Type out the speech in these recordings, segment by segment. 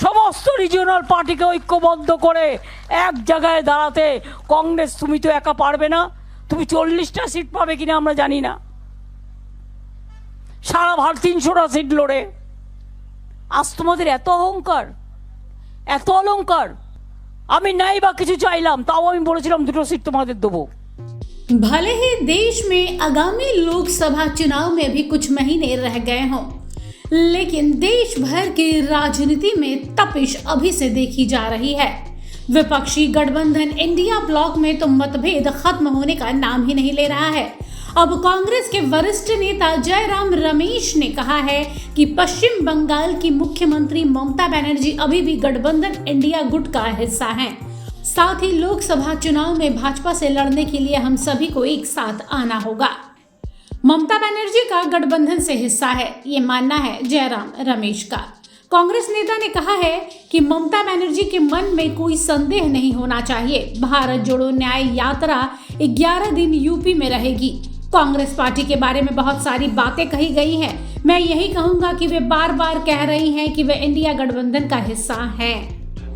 সমস্ত রিজিওনাল পার্টিকে ঐক্যবদ্ধ করে এক জায়গায় দাঁড়াতে। কংগ্রেস তুমি তো একা পারবে না, তুমি 40টা সিট পাবে কিনা আমরা জানি না, সারা ভারত 300টা সিট লড়ে। আজ তোমাদের এত অহংকার, এত অলংকার। আমি নাই বা কিছু চাইলাম, তাও আমি বলেছিলাম 2টো সিট তোমাদের দেবো। भले ही देश में आगामी लोकसभा चुनाव में भी कुछ महीने रह गए हों, लेकिन देश भर की राजनीति में तपिश अभी से देखी जा रही है। विपक्षी गठबंधन इंडिया ब्लॉक में तो मतभेद खत्म होने का नाम ही नहीं ले रहा है। अब कांग्रेस के वरिष्ठ नेता जयराम रमेश ने कहा है कि पश्चिम बंगाल की मुख्यमंत्री ममता बनर्जी अभी भी गठबंधन इंडिया गुट का हिस्सा हैं। साथ ही लोकसभा चुनाव में भाजपा से लड़ने के लिए हम सभी को एक साथ आना होगा। ममता बनर्जी का गठबंधन से हिस्सा है, ये मानना है जयराम रमेश का। कांग्रेस नेता ने कहा है कि ममता बनर्जी के मन में कोई संदेह नहीं होना चाहिए। भारत जोड़ो न्याय यात्रा 11 दिन यूपी में रहेगी। कांग्रेस पार्टी के बारे में बहुत सारी बातें कही गई हैं। मैं यही कहूंगा कि वे बार बार कह रही हैं कि वे इंडिया गठबंधन का हिस्सा हैं।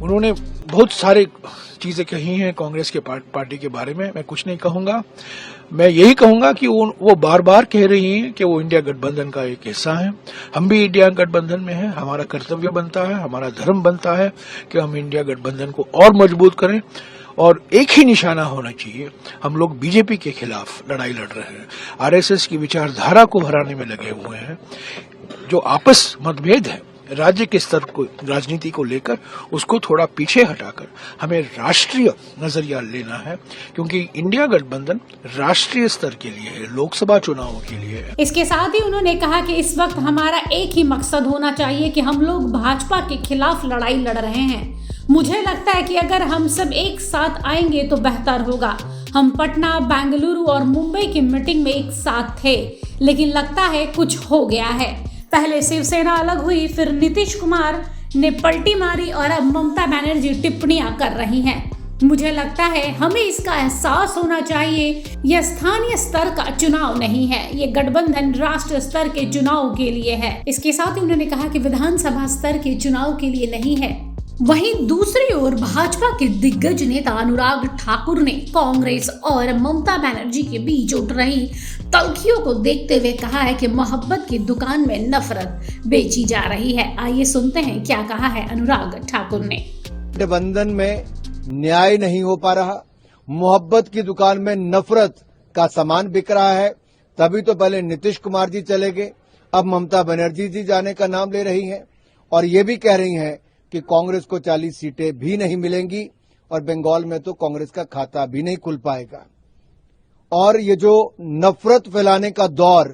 उन्होंने बहुत सारे चीजें कही हैं कांग्रेस के पार्टी के बारे में। मैं कुछ नहीं कहूंगा, मैं यही कहूंगा कि वो बार बार कह रही हैं कि वो इंडिया गठबंधन का एक हिस्सा है। हम भी इंडिया गठबंधन में हैं। हमारा कर्तव्य बनता है, हमारा धर्म बनता है कि हम इंडिया गठबंधन को और मजबूत करें। और एक ही निशाना होना चाहिए, हम लोग बीजेपी के खिलाफ लड़ाई लड़ रहे हैं, आरएसएस की विचारधारा को हराने में लगे हुए हैं। जो आपस मतभेद है राज्य के स्तर को, राजनीति को लेकर, उसको थोड़ा पीछे हटाकर हमें राष्ट्रीय नजरिया लेना है, क्योंकि इंडिया गठबंधन राष्ट्रीय स्तर के लिए है, लोकसभा चुनावों के लिए है। इसके साथ ही उन्होंने कहा कि इस वक्त हमारा एक ही मकसद होना चाहिए कि हम लोग भाजपा के खिलाफ लड़ाई लड़ रहे हैं। मुझे लगता है कि अगर हम सब एक साथ आएंगे तो बेहतर होगा। हम पटना, बेंगलुरु और मुंबई की मीटिंग में एक साथ थे, लेकिन लगता है कुछ हो गया है। पहले शिवसेना अलग हुई, फिर नीतीश कुमार ने पलटी मारी और अब ममता बनर्जी टिप्पणियां कर रही हैं। मुझे लगता है हमें इसका एहसास होना चाहिए, यह स्थानीय स्तर का चुनाव नहीं है, ये गठबंधन राष्ट्र स्तर के चुनाव के लिए है। इसके साथ ही उन्होंने कहा कि विधानसभा स्तर के चुनाव के लिए नहीं है। वहीं दूसरी ओर भाजपा के दिग्गज नेता अनुराग ठाकुर ने कांग्रेस और ममता बनर्जी के बीच उठ रही तल्खियों को देखते हुए कहा है कि मोहब्बत की दुकान में नफरत बेची जा रही है। आइए सुनते हैं क्या कहा है अनुराग ठाकुर ने। गठबंधन में न्याय नहीं हो पा रहा, मोहब्बत की दुकान में नफरत का सामान बिक रहा है। तभी तो पहले नीतीश कुमार जी चले गए, अब ममता बनर्जी जी जाने का नाम ले रही हैं और ये भी कह रही हैं कि कांग्रेस को 40 सीटें भी नहीं मिलेंगी और बंगाल में तो कांग्रेस का खाता भी नहीं खुल पाएगा। और ये जो नफरत फैलाने का दौर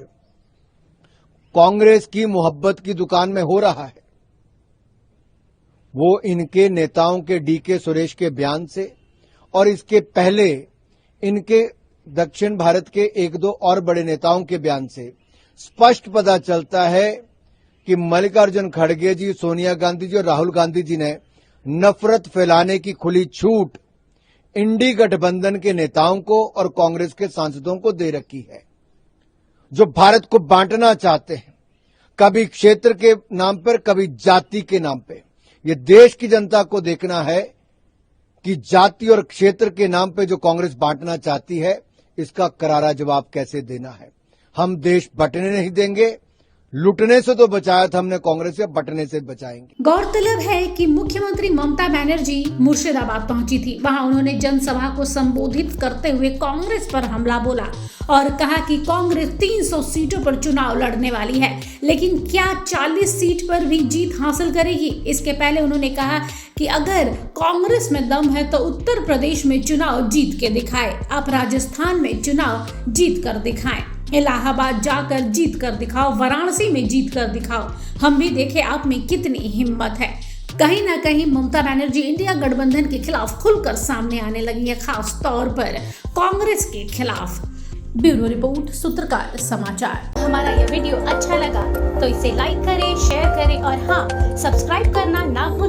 कांग्रेस की मोहब्बत की दुकान में हो रहा है, वो इनके नेताओं के डीके सुरेश के बयान से और इसके पहले इनके दक्षिण भारत के 1-2 और बड़े नेताओं के बयान से स्पष्ट पता चलता है कि मल्लिकार्जुन खड़गे जी, सोनिया गांधी जी और राहुल गांधी जी ने नफरत फैलाने की खुली छूट इंडी गठबंधन के नेताओं को और कांग्रेस के सांसदों को दे रखी है, जो भारत को बांटना चाहते हैं, कभी क्षेत्र के नाम पर, कभी जाति के नाम पे। ये देश की जनता को देखना है कि जाति और क्षेत्र के नाम पे जो कांग्रेस बांटना चाहती है, इसका करारा जवाब कैसे देना है। हम देश बंटने नहीं देंगे, लुटने से तो बचाया था हमने कांग्रेस से, बंटने से बचाएंगे। गौरतलब है कि मुख्यमंत्री ममता बनर्जी मुर्शिदाबाद पहुंची थी। वहां उन्होंने जनसभा को संबोधित करते हुए कांग्रेस पर हमला बोला और कहा कि कांग्रेस 300 सीटों पर चुनाव लड़ने वाली है, लेकिन क्या 40 सीट पर भी जीत हासिल करेगी। इसके पहले उन्होंने कहा कि अगर कांग्रेस में दम है तो उत्तर प्रदेश में चुनाव जीत के दिखाए, आप राजस्थान में चुनाव जीत कर दिखाएं, इलाहाबाद जाकर जीत कर दिखाओ, वाराणसी में जीत कर दिखाओ, हम भी देखें आप में कितनी हिम्मत है। कहीं ना कहीं ममता बनर्जी इंडिया गठबंधन के खिलाफ खुलकर सामने आने लगी है, खास तौर पर कांग्रेस के खिलाफ। ब्यूरो रिपोर्ट, सूत्रकार समाचार। हमारा यह वीडियो अच्छा लगा तो इसे लाइक करें, शेयर करें और हाँ, सब्सक्राइब करना ना भूलें।